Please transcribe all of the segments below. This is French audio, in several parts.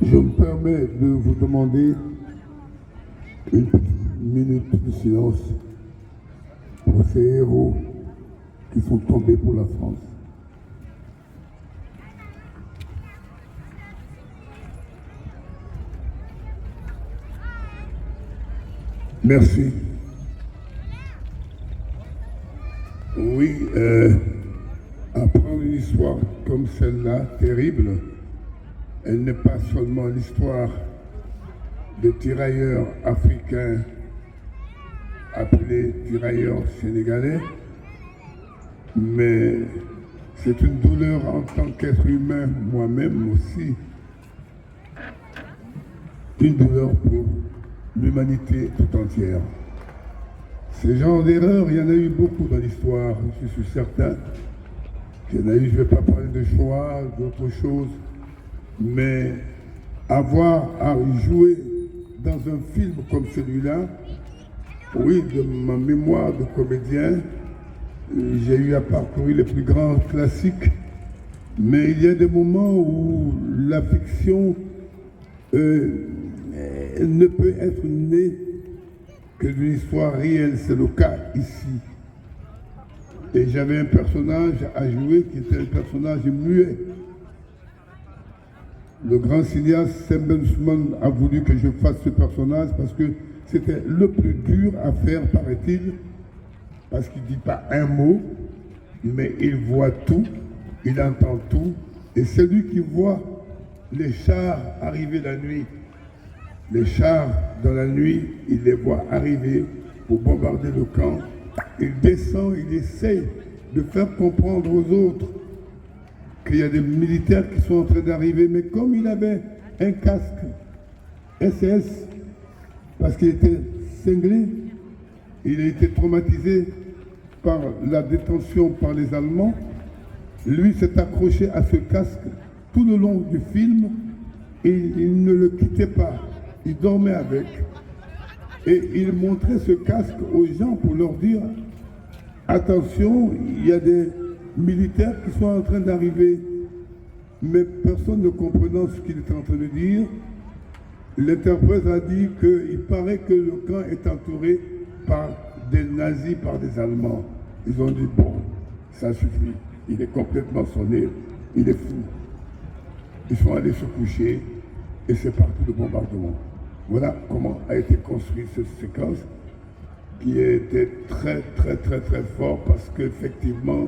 Je me permets de vous demander une petite minute de silence pour ces héros qui sont tombés pour la France. Merci. Oui, apprendre une histoire comme celle-là, terrible, elle n'est pas seulement l'histoire de tirailleurs africains appelés tirailleurs sénégalais, mais c'est une douleur en tant qu'être humain, moi-même aussi, une douleur pour l'humanité tout entière. Ces genres d'erreurs, il y en a eu beaucoup dans l'histoire, je suis certain. Il y en a eu, je ne vais pas parler de Shoah, d'autres choses, mais avoir à jouer dans un film comme celui-là, oui, de ma mémoire de comédien, j'ai eu à parcourir les plus grands classiques, mais il y a des moments où la fiction ne peut être née que d'une histoire réelle. C'est le cas ici. Et j'avais un personnage à jouer qui était un personnage muet. Le grand cinéaste Sembène Ousmane a voulu que je fasse ce personnage parce que c'était le plus dur à faire, paraît-il, parce qu'il ne dit pas un mot, mais il voit tout, il entend tout, et c'est lui qui voit les chars arriver la nuit. Les chars, dans la nuit, il les voit arriver pour bombarder le camp. Il descend, il essaye de faire comprendre aux autres qu'il y a des militaires qui sont en train d'arriver, mais comme il avait un casque SS, parce qu'il était cinglé, il a été traumatisé par la détention par les Allemands, lui s'est accroché à ce casque tout le long du film et il ne le quittait pas. Il dormait avec et il montrait ce casque aux gens pour leur dire attention, il y a des militaires qui sont en train d'arriver. Mais personne ne comprenant ce qu'il était en train de dire, l'interprète a dit qu'il paraît que le camp est entouré par des nazis, par des Allemands. Ils ont dit bon, ça suffit, il est complètement sonné, il est fou. Ils sont allés se coucher et c'est parti le bombardement. Voilà comment a été construite cette séquence qui a été très fort parce qu'effectivement,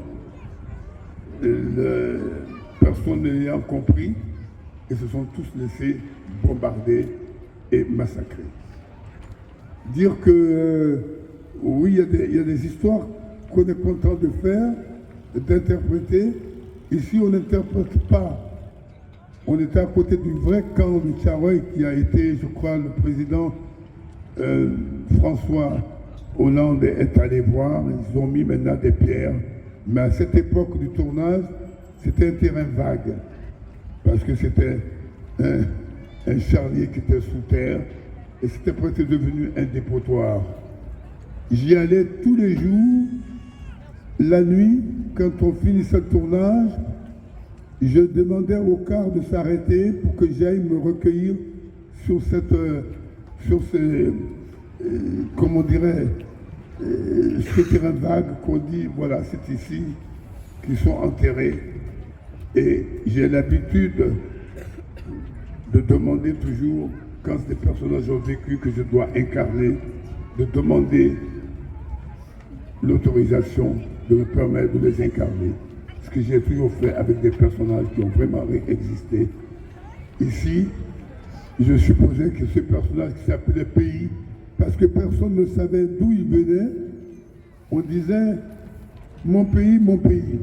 personne n'ayant compris, ils se sont tous laissés bombarder et massacrer. Dire que oui, il y a des histoires qu'on est content de faire, d'interpréter. Ici, on n'interprète pas. On était à côté du vrai camp de Tcharoy qui a été, je crois, le président François Hollande est allé voir. Ils ont mis maintenant des pierres. Mais à cette époque du tournage, c'était un terrain vague. Parce que c'était un charnier qui était sous terre. Et c'était presque devenu un dépotoir. J'y allais tous les jours, la nuit, quand on finissait le tournage, je demandais au car de s'arrêter pour que j'aille me recueillir sur comment on dirait, ce terrain vague qu'on dit, voilà, c'est ici qu'ils sont enterrés. Et j'ai l'habitude de demander toujours, quand des personnages ont vécu que je dois incarner, de demander l'autorisation de me permettre de les incarner. Ce que j'ai toujours fait avec des personnages qui ont vraiment existé. Ici, je supposais que ce personnage qui s'appelait Pays, parce que personne ne savait d'où il venait, on disait mon pays, mon pays.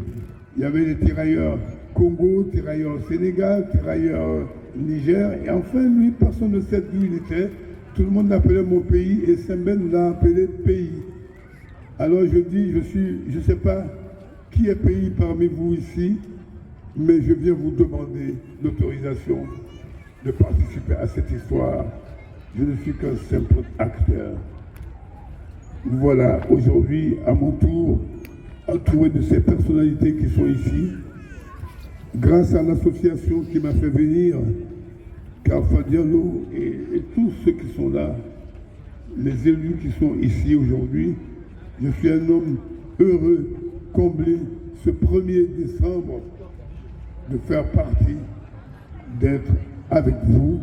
Il y avait les tirailleurs Congo, tirailleurs Sénégal, tirailleurs Niger, et enfin lui, personne ne sait d'où il était. Tout le monde l'appelait mon pays et Sembène l'a appelé Pays. Alors je dis, je ne sais pas qui est Pays parmi vous ici, mais je viens vous demander l'autorisation de participer à cette histoire. Je ne suis qu'un simple acteur. Voilà, aujourd'hui, à mon tour, entouré de ces personnalités qui sont ici, grâce à l'association qui m'a fait venir, Alpha Diallo et tous ceux qui sont là, les élus qui sont ici aujourd'hui, je suis un homme heureux, comblé, ce 1er décembre, de faire partie, d'être avec vous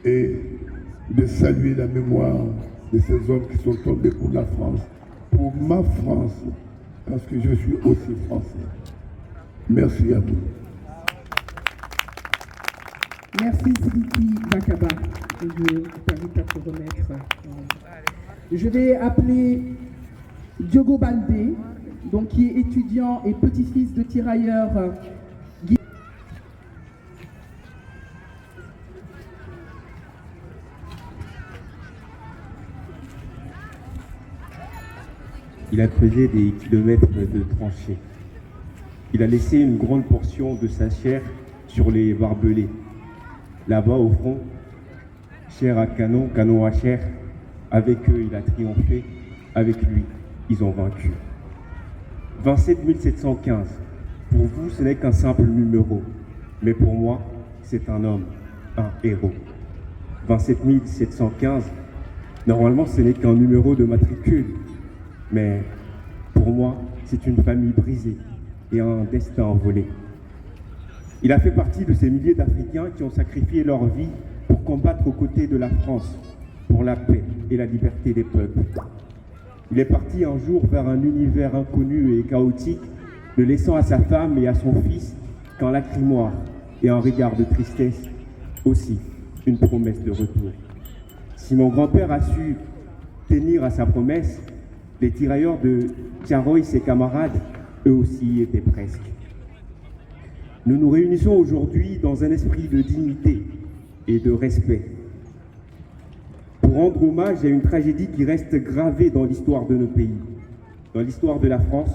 et de saluer la mémoire de ces hommes qui sont tombés pour la France, pour ma France, parce que je suis aussi français. Merci à vous. Merci Sidiki Bakaba. Je t'invite à te remettre. Je vais appeler Diogo Baldé, donc qui est étudiant et petit-fils de tirailleurs. Il a creusé des kilomètres de tranchées. Il a laissé une grande portion de sa chair sur les barbelés. Là-bas, au front, chair à canon, canon à chair, avec eux, il a triomphé. Avec lui, ils ont vaincu. 27 715. Pour vous, ce n'est qu'un simple numéro. Mais pour moi, c'est un homme, un héros. 27 715, normalement, ce n'est qu'un numéro de matricule. Mais pour moi, c'est une famille brisée et un destin envolé. Il a fait partie de ces milliers d'Africains qui ont sacrifié leur vie pour combattre aux côtés de la France, pour la paix et la liberté des peuples. Il est parti un jour vers un univers inconnu et chaotique, ne laissant à sa femme et à son fils qu'un lacrimoire et un regard de tristesse, aussi une promesse de retour. Si mon grand-père a su tenir à sa promesse, les tirailleurs de Tiaroy, ses camarades, eux aussi y étaient presque. Nous nous réunissons aujourd'hui dans un esprit de dignité et de respect pour rendre hommage à une tragédie qui reste gravée dans l'histoire de nos pays, dans l'histoire de la France,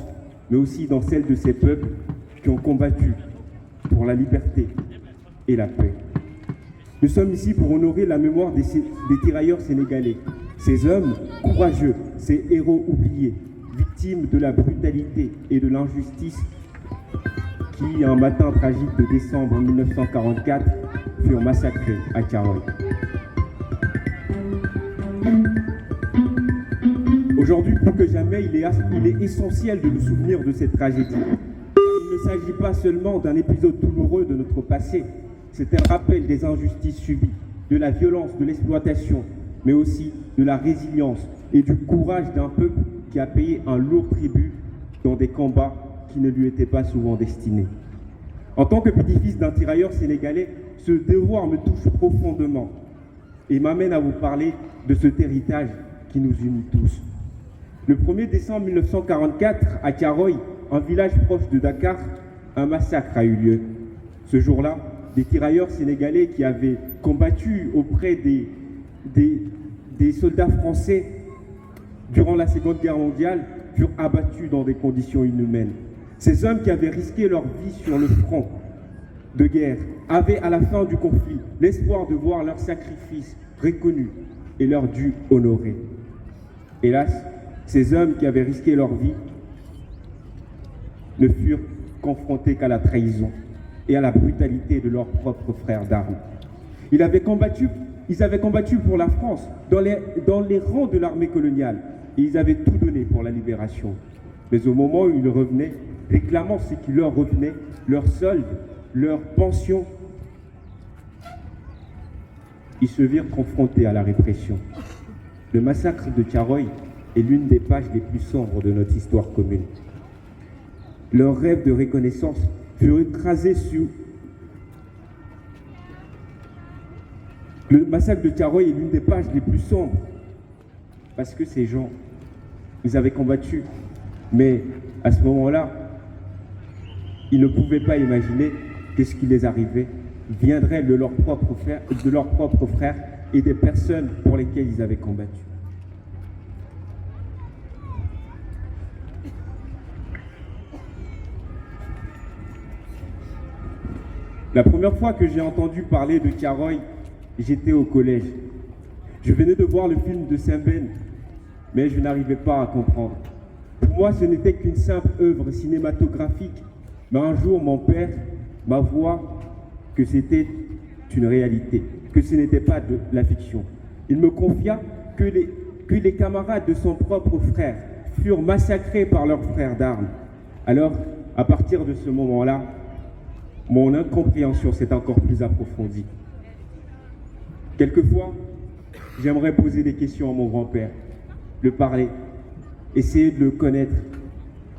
mais aussi dans celle de ces peuples qui ont combattu pour la liberté et la paix. Nous sommes ici pour honorer la mémoire des tirailleurs sénégalais, ces hommes courageux, ces héros oubliés, victimes de la brutalité et de l'injustice qui, un matin tragique de décembre 1944, furent massacrés à Tiaroy. Aujourd'hui, plus que jamais, il est essentiel de nous souvenir de cette tragédie. Il ne s'agit pas seulement d'un épisode douloureux de notre passé, c'est un rappel des injustices subies, de la violence, de l'exploitation, mais aussi de la résilience et du courage d'un peuple qui a payé un lourd tribut dans des combats qui ne lui étaient pas souvent destinés. En tant que petit-fils d'un tirailleur sénégalais, ce devoir me touche profondément et m'amène à vous parler de cet héritage qui nous unit tous. Le 1er décembre 1944, à Tiaroy, un village proche de Dakar, un massacre a eu lieu. Ce jour-là, des tirailleurs sénégalais qui avaient combattu auprès des soldats français durant la Seconde Guerre mondiale furent abattus dans des conditions inhumaines. Ces hommes qui avaient risqué leur vie sur le front de guerre avaient à la fin du conflit l'espoir de voir leur sacrifice reconnu et leur dû honoré. Hélas, ces hommes qui avaient risqué leur vie ne furent confrontés qu'à la trahison et à la brutalité de leurs propres frères d'armes. Ils avaient combattu pour la France dans les rangs de l'armée coloniale et ils avaient tout donné pour la libération. Mais au moment où ils revenaient, réclamant ce qui leur revenait, leur solde, leur pension, ils se virent confrontés à la répression. Le massacre de Tiaroy est l'une des pages les plus sombres de notre histoire commune. Leurs rêves de reconnaissance furent écrasés sous... Le massacre de Tiaroy est l'une des pages les plus sombres parce que ces gens, ils avaient combattu, mais à ce moment-là, ils ne pouvaient pas imaginer que ce qui les arrivait viendrait de leurs propres frères et des personnes pour lesquelles ils avaient combattu. La première fois que j'ai entendu parler de Tiaroy, j'étais au collège. Je venais de voir le film de Saint-Ben, mais je n'arrivais pas à comprendre. Pour moi, ce n'était qu'une simple œuvre cinématographique, mais un jour, mon père m'avoua que c'était une réalité. que ce n'était pas de la fiction. Il me confia que les camarades de son propre frère furent massacrés par leurs frères d'armes. Alors, à partir de ce moment-là, mon incompréhension s'est encore plus approfondie. Quelquefois, j'aimerais poser des questions à mon grand-père, le parler, essayer de le connaître.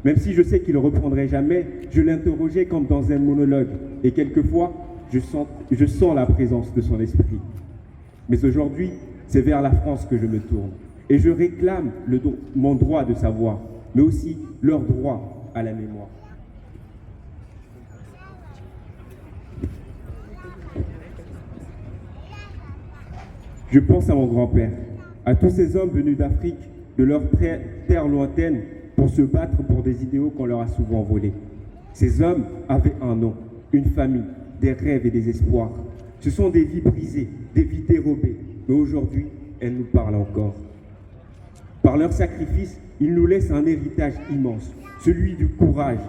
Même si je sais qu'il ne reprendrait jamais, je l'interrogeais comme dans un monologue. Et quelquefois, je sens la présence de son esprit. Mais aujourd'hui, c'est vers la France que je me tourne. Et je réclame mon droit de savoir, mais aussi leur droit à la mémoire. Je pense à mon grand-père, à tous ces hommes venus d'Afrique, de leur terre lointaine, pour se battre pour des idéaux qu'on leur a souvent volés. Ces hommes avaient un nom, une famille, des rêves et des espoirs. Ce sont des vies brisées, des vies dérobées, mais aujourd'hui, elles nous parlent encore. Par leur sacrifice, ils nous laissent un héritage immense, celui du courage,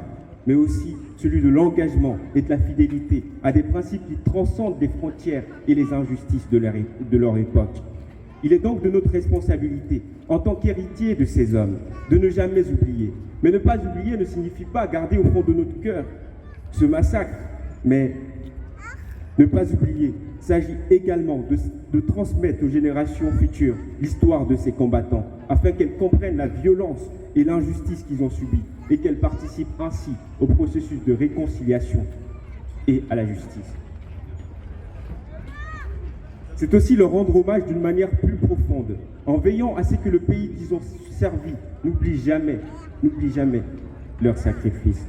mais aussi celui de l'engagement et de la fidélité à des principes qui transcendent les frontières et les injustices de leur époque. Il est donc de notre responsabilité, en tant qu'héritiers de ces hommes, de ne jamais oublier. Mais ne pas oublier ne signifie pas garder au fond de notre cœur ce massacre, mais ne pas oublier s'agit également de transmettre aux générations futures l'histoire de ces combattants, afin qu'elles comprennent la violence et l'injustice qu'ils ont subie, et qu'elles participent ainsi au processus de réconciliation et à la justice. C'est aussi leur rendre hommage d'une manière plus profonde, en veillant à ce que le pays qu'ils ont servi n'oublie jamais leur sacrifice.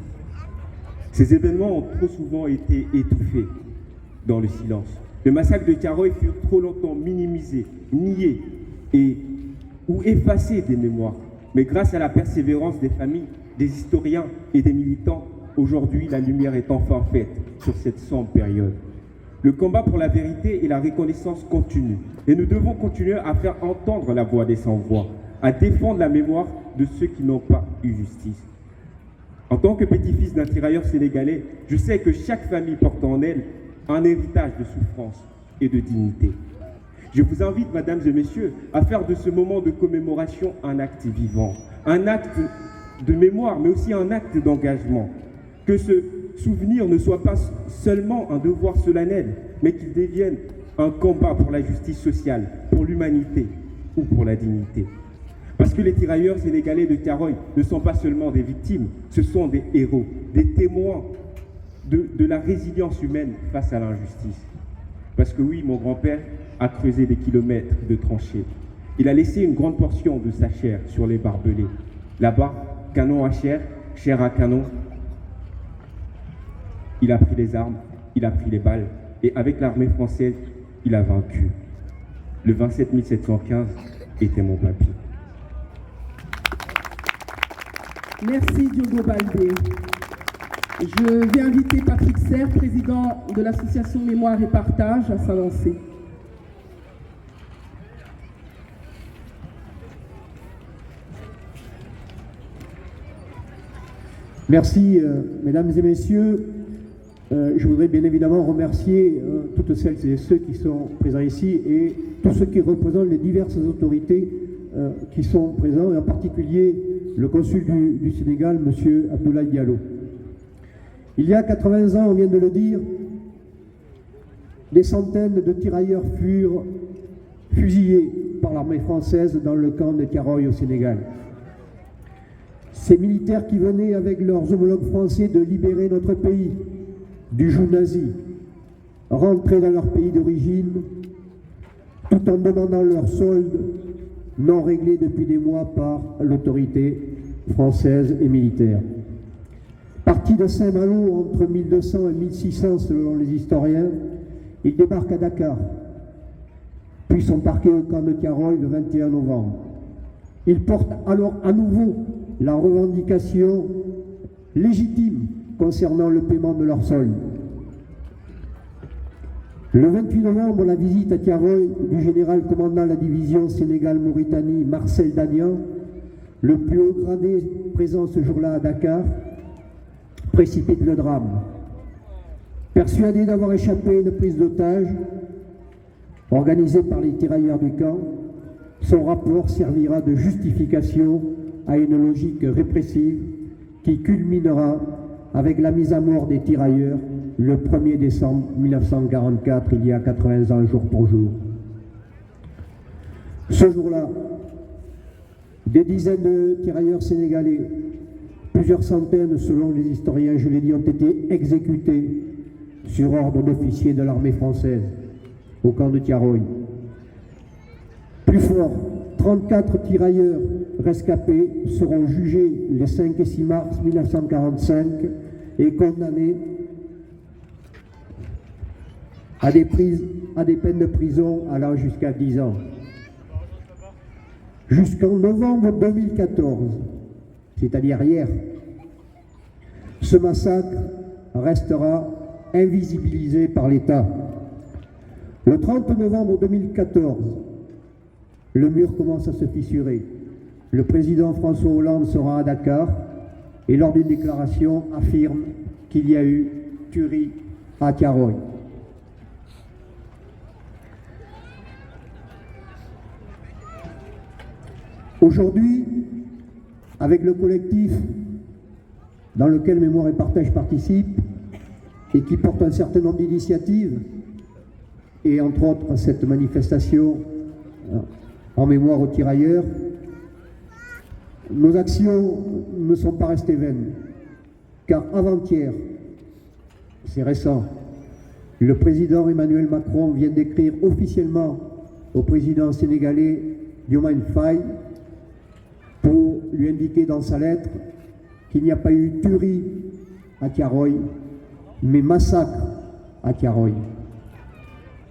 Ces événements ont trop souvent été étouffés dans le silence. Le massacre de Thiaroye fut trop longtemps minimisé, nié ou effacé des mémoires. Mais grâce à la persévérance des familles, des historiens et des militants, aujourd'hui la lumière est enfin faite sur cette sombre période. Le combat pour la vérité et la reconnaissance continue, et nous devons continuer à faire entendre la voix des sans-voix, à défendre la mémoire de ceux qui n'ont pas eu justice. En tant que petit-fils d'un tirailleur sénégalais, je sais que chaque famille porte en elle un héritage de souffrance et de dignité. Je vous invite, mesdames et messieurs, à faire de ce moment de commémoration un acte vivant, un acte de mémoire, mais aussi un acte d'engagement. Que ce souvenir ne soit pas seulement un devoir solennel, mais qu'il devienne un combat pour la justice sociale, pour l'humanité ou pour la dignité. Parce que les tirailleurs sénégalais de Thiaroye ne sont pas seulement des victimes, ce sont des héros, des témoins de la résilience humaine face à l'injustice. Parce que oui, mon grand-père a creusé des kilomètres de tranchées. Il a laissé une grande portion de sa chair sur les barbelés. Là-bas, canon à chair, chair à canon, il a pris les armes, il a pris les balles, et avec l'armée française, il a vaincu. Le 27 715 était mon papy. Merci Diogo Baldé. Je vais inviter Patrick Serre, président de l'association Mémoire et Partage, à s'avancer. Merci, mesdames et messieurs. Je voudrais bien évidemment remercier toutes celles et ceux qui sont présents ici et tous ceux qui représentent les diverses autorités qui sont présents, et en particulier le consul du Sénégal, M. Abdoulaye Diallo. Il y a 80 ans, on vient de le dire, des centaines de tirailleurs furent fusillés par l'armée française dans le camp de Thiaroye au Sénégal. Ces militaires qui venaient avec leurs homologues français de libérer notre pays du joug nazi, rentraient dans leur pays d'origine tout en demandant leur solde non réglé depuis des mois par l'autorité française et militaire. Partis de Saint-Malo entre 1200 et 1600 selon les historiens, ils débarquent à Dakar, puis sont parqués au camp de Thiaroye le 21 novembre. Ils portent alors à nouveau la revendication légitime concernant le paiement de leur solde. Le 28 novembre, la visite à Thiaroye du général commandant la division Sénégal-Mauritanie, Marcel Dagnan, le plus haut gradé présent ce jour-là à Dakar, précipite le drame. Persuadé d'avoir échappé à une prise d'otage, organisé par les tirailleurs du camp, son rapport servira de justification à une logique répressive qui culminera avec la mise à mort des tirailleurs le 1er décembre 1944, il y a 80 ans jour pour jour. Ce jour-là, des dizaines de tirailleurs sénégalais, plusieurs centaines selon les historiens, je l'ai dit, ont été exécutés sur ordre d'officiers de l'armée française au camp de Tiaroy. Plus fort, 34 tirailleurs rescapés seront jugés les 5 et 6 mars 1945 et condamnés à des peines de prison allant jusqu'à 10 ans. Jusqu'en novembre 2014, c'est-à-dire hier, ce massacre restera invisibilisé par l'État. Le 30 novembre 2014, le mur commence à se fissurer. Le président François Hollande sera à Dakar et lors d'une déclaration affirme qu'il y a eu tuerie à Tiaroy. Aujourd'hui, avec le collectif dans lequel Mémoire et Partage participe et qui porte un certain nombre d'initiatives, et entre autres cette manifestation en mémoire aux tirailleurs, nos actions ne sont pas restées vaines, car avant-hier, c'est récent, le président Emmanuel Macron vient d'écrire officiellement au président sénégalais Diomaye Faye pour lui indiquer dans sa lettre qu'il n'y a pas eu tuerie à Tiaroy, mais massacre à Tiaroy.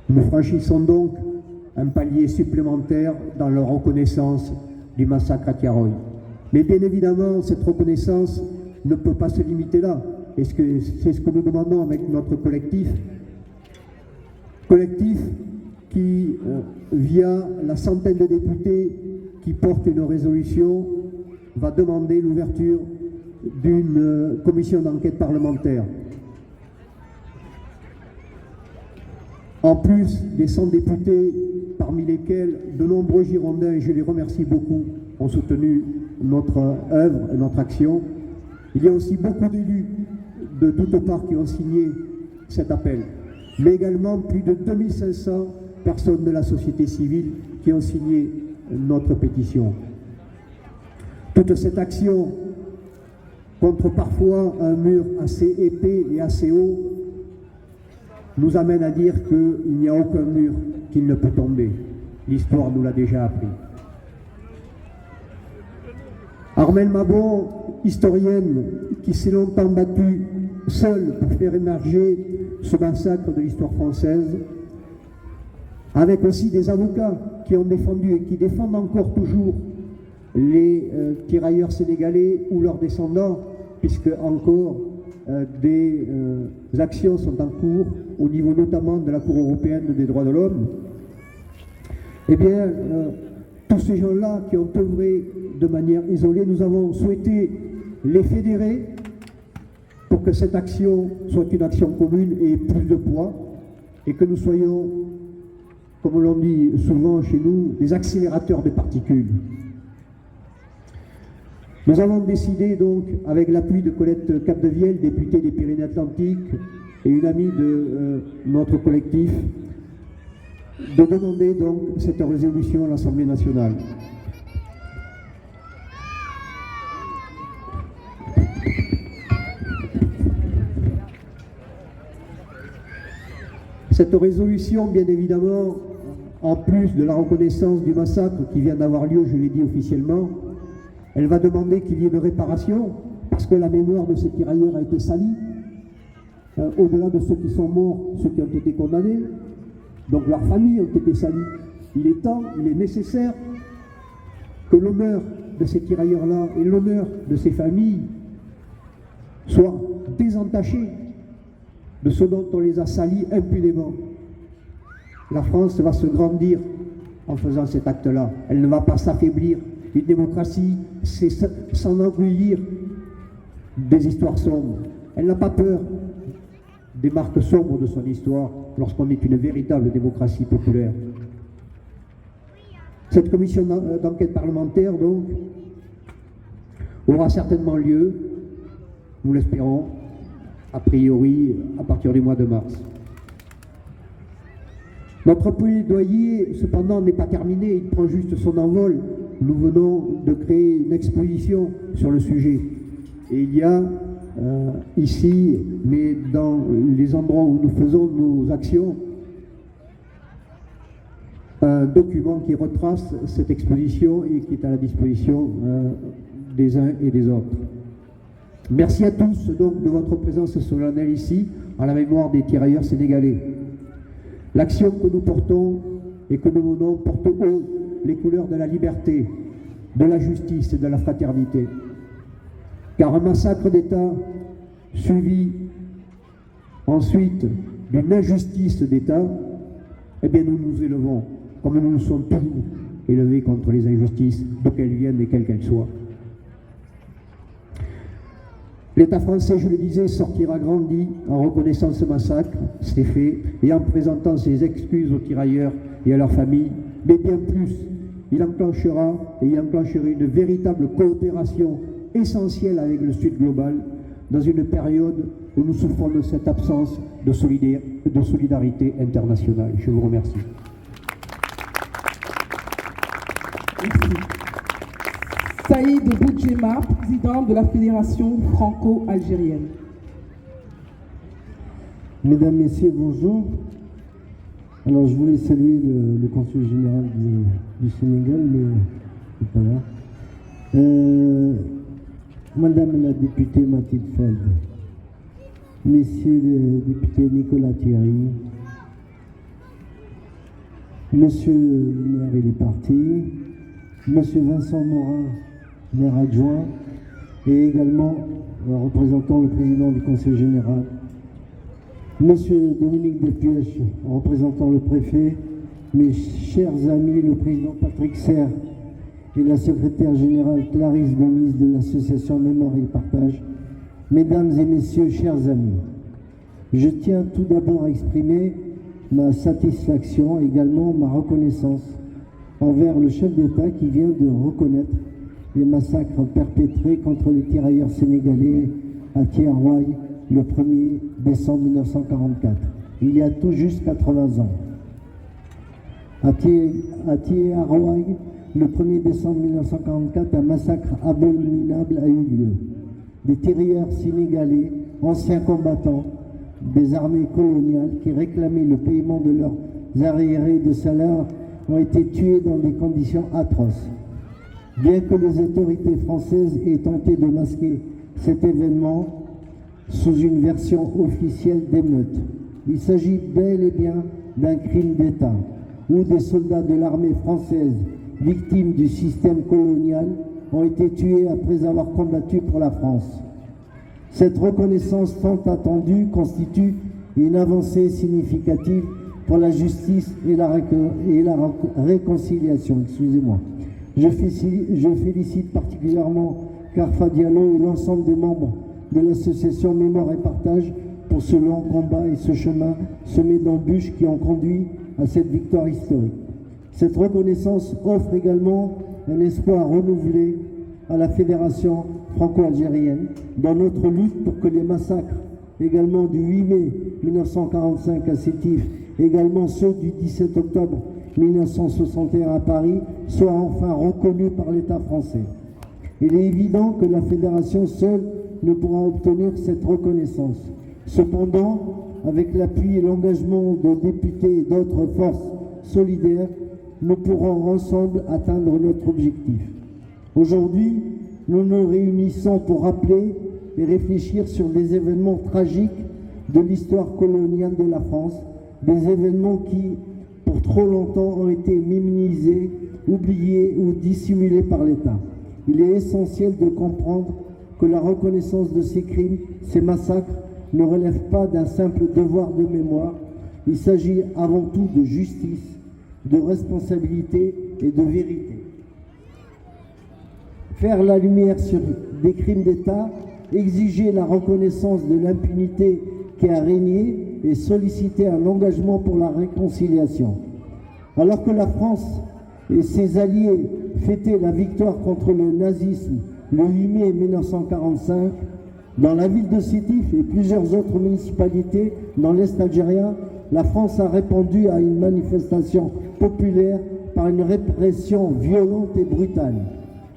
Nous franchissons donc un palier supplémentaire dans leur reconnaissance du massacre à Tiaroy. Mais bien évidemment, cette reconnaissance ne peut pas se limiter là. Et c'est ce que nous demandons avec notre collectif. Collectif qui, via la centaine de députés qui portent une résolution, va demander l'ouverture d'une commission d'enquête parlementaire. En plus des 100 députés, parmi lesquels de nombreux Girondins, et je les remercie beaucoup, ont soutenu notre œuvre et notre action, il y a aussi beaucoup d'élus de toutes parts qui ont signé cet appel, mais également plus de 2500 personnes de la société civile qui ont signé notre pétition. Toute cette action contre parfois un mur assez épais et assez haut nous amène à dire qu'il n'y a aucun mur qui ne peut tomber. L'histoire nous l'a déjà appris. Armelle Mabon, historienne qui s'est longtemps battue seule pour faire émerger ce massacre de l'histoire française, avec aussi des avocats qui ont défendu et qui défendent encore toujours les tirailleurs sénégalais ou leurs descendants, puisque encore des actions sont en cours au niveau notamment de la Cour européenne des droits de l'homme. Eh bien, tous ces gens-là qui ont œuvré de manière isolée, nous avons souhaité les fédérer pour que cette action soit une action commune et ait plus de poids, et que nous soyons, comme l'on dit souvent chez nous, des accélérateurs de particules. Nous avons décidé donc, avec l'appui de Colette Capdevielle, députée des Pyrénées-Atlantiques, et une amie de notre collectif, de demander donc cette résolution à l'Assemblée nationale. Cette résolution, bien évidemment, en plus de la reconnaissance du massacre qui vient d'avoir lieu, je l'ai dit officiellement, elle va demander qu'il y ait une réparation, parce que la mémoire de ces tirailleurs a été salie, au-delà de ceux qui sont morts, ceux qui ont été condamnés, donc leurs familles ont été salies. Il est temps, il est nécessaire que l'honneur de ces tirailleurs-là et l'honneur de ces familles soient désentachés de ce dont on les a salis impunément. La France va se grandir en faisant cet acte-là. Elle ne va pas s'affaiblir. Une démocratie, c'est s'enorgueillir des histoires sombres. Elle n'a pas peur des marques sombres de son histoire lorsqu'on est une véritable démocratie populaire. Cette commission d'enquête parlementaire, donc, aura certainement lieu, nous l'espérons, a priori à partir du mois de mars. Notre plaidoyer, cependant, n'est pas terminé, il prend juste son envol. Nous venons de créer une exposition sur le sujet. Et il y a ici, mais dans les endroits où nous faisons nos actions, un document qui retrace cette exposition et qui est à la disposition des uns et des autres. Merci à tous donc de votre présence solennelle ici, en la mémoire des tirailleurs sénégalais. L'action que nous portons et que nous menons porte haut les couleurs de la liberté, de la justice et de la fraternité. Car un massacre d'État suivi ensuite d'une injustice d'État, eh bien nous nous élevons, comme nous nous sommes tous élevés contre les injustices, d'où qu'elles viennent et quelles qu'elles soient. L'État français, je le disais, sortira grandi en reconnaissant ce massacre, ces faits, et en présentant ses excuses aux tirailleurs et à leurs familles, mais bien plus, il enclenchera une véritable coopération essentielle avec le Sud global dans une période où nous souffrons de cette absence de solidarité internationale. Je vous remercie. Merci. Saïd Boudjema, président de la Fédération franco-algérienne. Mesdames, Messieurs, bonjour. Alors, je voulais saluer le consul général du Sénégal, mais il n'est pas là. Madame la députée Mathilde Feld, Messieurs le député Nicolas Thierry, Monsieur le maire et les partis, Monsieur Vincent Morin, maire adjoint, et également représentant le président du Conseil général, Monsieur Dominique Despièches, représentant le préfet, mes chers amis, le président Patrick Serre et la secrétaire générale Clarisse Gomis de l'association Mémoire et Partage, mesdames et messieurs, chers amis, je tiens tout d'abord à exprimer ma satisfaction, également ma reconnaissance envers le chef d'État qui vient de reconnaître les massacres perpétrés contre les tirailleurs sénégalais à Thiaroye le 1er décembre 1944, il y a tout juste 80 ans. À Thiaroye, le 1er décembre 1944, un massacre abominable a eu lieu. Des tirailleurs sénégalais, anciens combattants des armées coloniales qui réclamaient le paiement de leurs arriérés de salaire, ont été tués dans des conditions atroces. Bien que les autorités françaises aient tenté de masquer cet événement sous une version officielle d'émeute, il s'agit bel et bien d'un crime d'État, où des soldats de l'armée française, victimes du système colonial, ont été tués après avoir combattu pour la France. Cette reconnaissance tant attendue constitue une avancée significative pour la justice et la réconciliation. Excusez-moi. Je félicite particulièrement Carfa Diallo et l'ensemble des membres de l'association Mémoire et Partage pour ce long combat et ce chemin semé d'embûches qui ont conduit à cette victoire historique. Cette reconnaissance offre également un espoir renouvelé à la Fédération franco-algérienne dans notre lutte pour que les massacres, également du 8 mai 1945 à Sétif, également ceux du 17 octobre 1961 à Paris, soient enfin reconnus par l'État français. Il est évident que la Fédération seule ne pourra obtenir cette reconnaissance. Cependant, avec l'appui et l'engagement de députés et d'autres forces solidaires, nous pourrons ensemble atteindre notre objectif. Aujourd'hui, nous nous réunissons pour rappeler et réfléchir sur des événements tragiques de l'histoire coloniale de la France, des événements qui, pour trop longtemps, ont été minimisés, oubliés ou dissimulés par l'État. Il est essentiel de comprendre que la reconnaissance de ces crimes, ces massacres, ne relève pas d'un simple devoir de mémoire. Il s'agit avant tout de justice, de responsabilité et de vérité. Faire la lumière sur des crimes d'État, exiger la reconnaissance de l'impunité qui a régné et solliciter un engagement pour la réconciliation. Alors que la France et ses alliés fêtaient la victoire contre le nazisme le 8 mai 1945, dans la ville de Sétif et plusieurs autres municipalités dans l'Est algérien, la France a répondu à une manifestation populaire par une répression violente et brutale.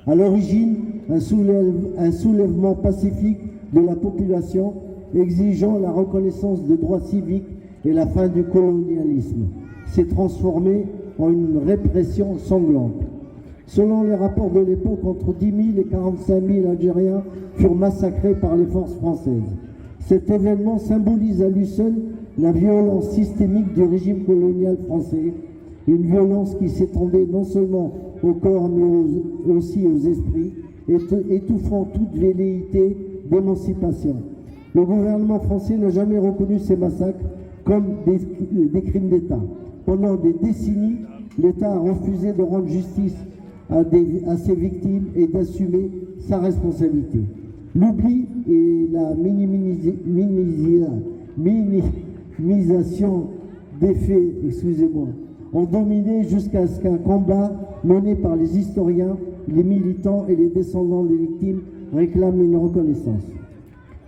À l'origine, un soulèvement pacifique de la population exigeant la reconnaissance de droits civiques et la fin du colonialisme s'est transformé en une répression sanglante. Selon les rapports de l'époque, entre 10 000 et 45 000 Algériens furent massacrés par les forces françaises. Cet événement symbolise à lui seul la violence systémique du régime colonial français, une violence qui s'étendait non seulement au corps mais aussi aux esprits, étouffant toute velléité d'émancipation. Le gouvernement français n'a jamais reconnu ces massacres comme des crimes d'État. Pendant des décennies, l'État a refusé de rendre justice à ses victimes et d'assumer sa responsabilité. L'oubli et la minimisation des faits, ont dominé jusqu'à ce qu'un combat mené par les historiens, les militants et les descendants des victimes réclame une reconnaissance.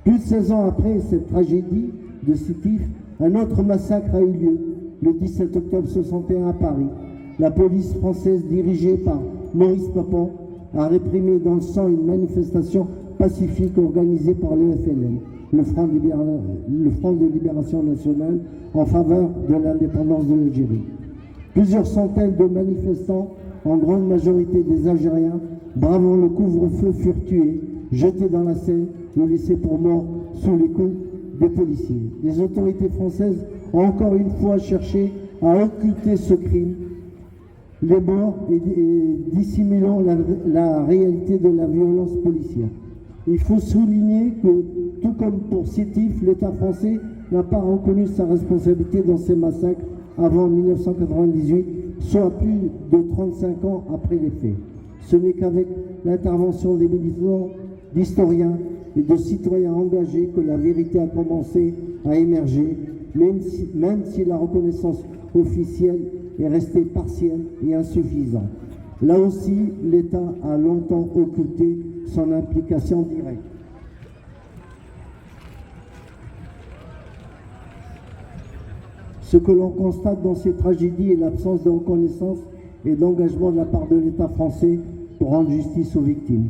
Plus de 16 ans après cette tragédie de Sétif, un autre massacre a eu lieu le 17 octobre 1961 à Paris. La police française dirigée par Maurice Papon a réprimé dans le sang une manifestation pacifique organisée par le FLN, le Front de Libération Nationale, en faveur de l'indépendance de l'Algérie. Plusieurs centaines de manifestants, en grande majorité des Algériens, bravant le couvre-feu, furent tués, jetés dans la Seine ou laissés pour morts sous les coups des policiers. Les autorités françaises ont encore une fois cherché à occulter ce crime, les morts et dissimulant la réalité de la violence policière. Il faut souligner que, tout comme pour Sétif, l'État français n'a pas reconnu sa responsabilité dans ces massacres avant 1998, soit plus de 35 ans après les faits. Ce n'est qu'avec l'intervention des militants, d'historiens et de citoyens engagés que la vérité a commencé à émerger, même si la reconnaissance officielle est restée partielle et insuffisante. Là aussi, l'État a longtemps occulté son implication directe. Ce que l'on constate dans ces tragédies est l'absence de reconnaissance et d'engagement de la part de l'État français pour rendre justice aux victimes.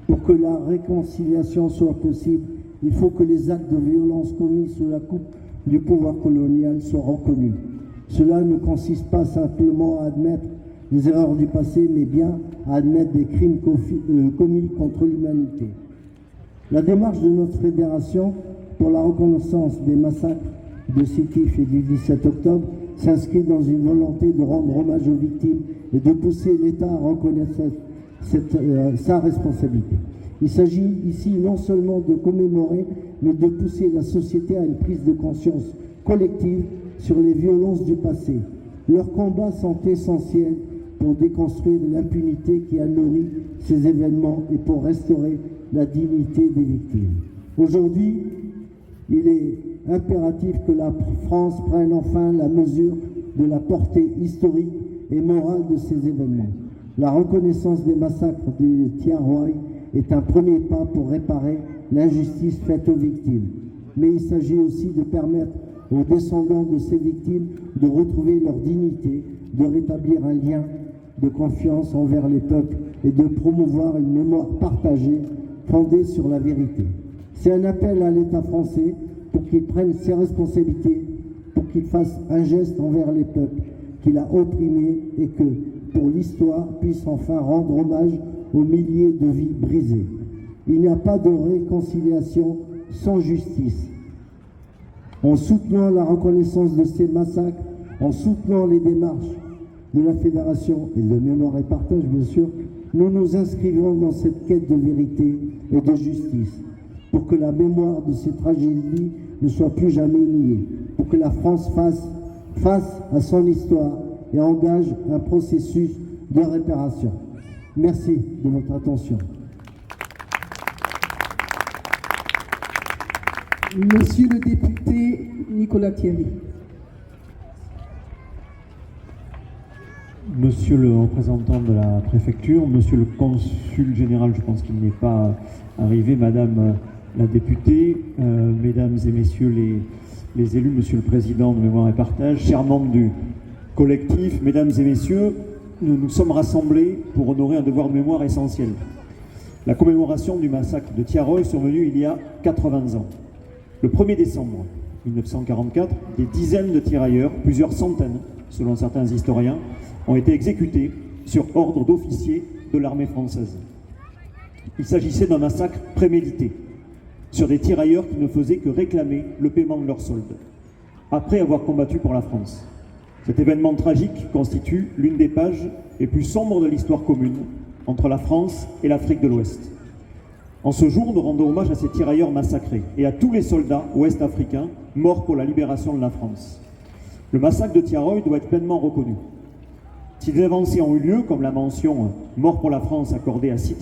Pour que la réconciliation soit possible, il faut que les actes de violence commis sous la coupe du pouvoir colonial soient reconnus. Cela ne consiste pas simplement à admettre les erreurs du passé, mais bien à admettre des crimes commis contre l'humanité. La démarche de notre fédération pour la reconnaissance des massacres de Sétif et du 17 octobre s'inscrit dans une volonté de rendre hommage aux victimes et de pousser l'État à reconnaître sa responsabilité. Il s'agit ici non seulement de commémorer, mais de pousser la société à une prise de conscience collective sur les violences du passé. Leurs combats sont essentiels pour déconstruire l'impunité qui a nourri ces événements et pour restaurer la dignité des victimes. Aujourd'hui, il est impératif que la France prenne enfin la mesure de la portée historique et morale de ces événements. La reconnaissance des massacres du Tiaroy est un premier pas pour réparer l'injustice faite aux victimes. Mais il s'agit aussi de permettre aux descendants de ces victimes de retrouver leur dignité, de rétablir un lien de confiance envers les peuples et de promouvoir une mémoire partagée fondée sur la vérité. C'est un appel à l'État français pour qu'il prenne ses responsabilités, pour qu'il fasse un geste envers les peuples qu'il a opprimés et que, pour l'histoire, puisse enfin rendre hommage aux milliers de vies brisées. Il n'y a pas de réconciliation sans justice. En soutenant la reconnaissance de ces massacres, en soutenant les démarches de la Fédération et de Mémoire et Partage, bien sûr, nous nous inscrivons dans cette quête de vérité et de justice, pour que la mémoire de ces tragédies ne soit plus jamais niée, pour que la France fasse face à son histoire et engage un processus de réparation. Merci de votre attention. Monsieur le député Nicolas Thierry. Monsieur le représentant de la préfecture, monsieur le consul général, je pense qu'il n'est pas arrivé, madame la députée, mesdames et messieurs les élus, monsieur le président de Mémoire et Partage, chers membres du collectif, mesdames et messieurs, nous nous sommes rassemblés pour honorer un devoir de mémoire essentiel. La commémoration du massacre de Thiaroye est survenue il y a 80 ans. Le 1er décembre 1944, des dizaines de tirailleurs, plusieurs centaines selon certains historiens, ont été exécutés sur ordre d'officiers de l'armée française. Il s'agissait d'un massacre prémédité sur des tirailleurs qui ne faisaient que réclamer le paiement de leurs soldes, après avoir combattu pour la France. Cet événement tragique constitue l'une des pages les plus sombres de l'histoire commune entre la France et l'Afrique de l'Ouest. En ce jour, nous rendons hommage à ces tirailleurs massacrés et à tous les soldats ouest-africains morts pour la libération de la France. Le massacre de Thiaroye doit être pleinement reconnu. Si des avancées ont eu lieu, comme la mention « mort pour la France » accordée à 6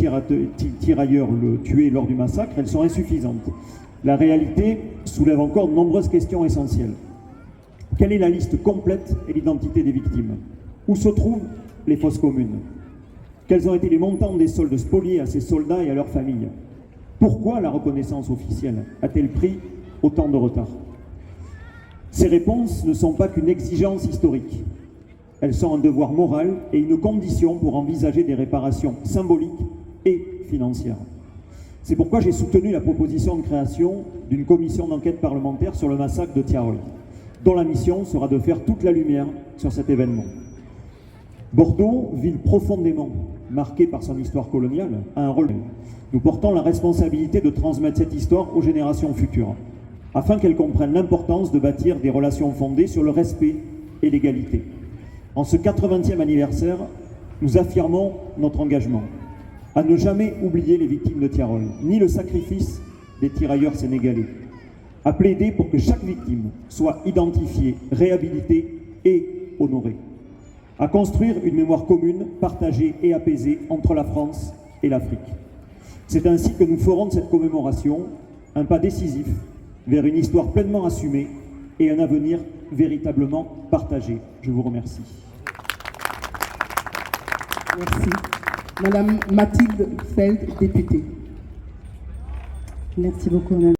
tirailleurs tués lors du massacre, elles sont insuffisantes. La réalité soulève encore de nombreuses questions essentielles. Quelle est la liste complète et l'identité des victimes? Où se trouvent les fosses communes? Quels ont été les montants des soldes spoliés à ces soldats et à leurs familles? Pourquoi la reconnaissance officielle a-t-elle pris autant de retard? Ces réponses ne sont pas qu'une exigence historique. Elles sont un devoir moral et une condition pour envisager des réparations symboliques et financières. C'est pourquoi j'ai soutenu la proposition de création d'une commission d'enquête parlementaire sur le massacre de Thiaroye, dont la mission sera de faire toute la lumière sur cet événement. Bordeaux, ville profondément marquée par son histoire coloniale, a un rôle. Nous portons la responsabilité de transmettre cette histoire aux générations futures, afin qu'elles comprennent l'importance de bâtir des relations fondées sur le respect et l'égalité. En ce 80e anniversaire, nous affirmons notre engagement à ne jamais oublier les victimes de Thiaroye, ni le sacrifice des tirailleurs sénégalais, à plaider pour que chaque victime soit identifiée, réhabilitée et honorée, à construire une mémoire commune, partagée et apaisée entre la France et l'Afrique. C'est ainsi que nous ferons de cette commémoration un pas décisif vers une histoire pleinement assumée et un avenir véritablement partagé. Je vous remercie. Merci. Madame Mathilde Feld, députée. Merci beaucoup, Madame.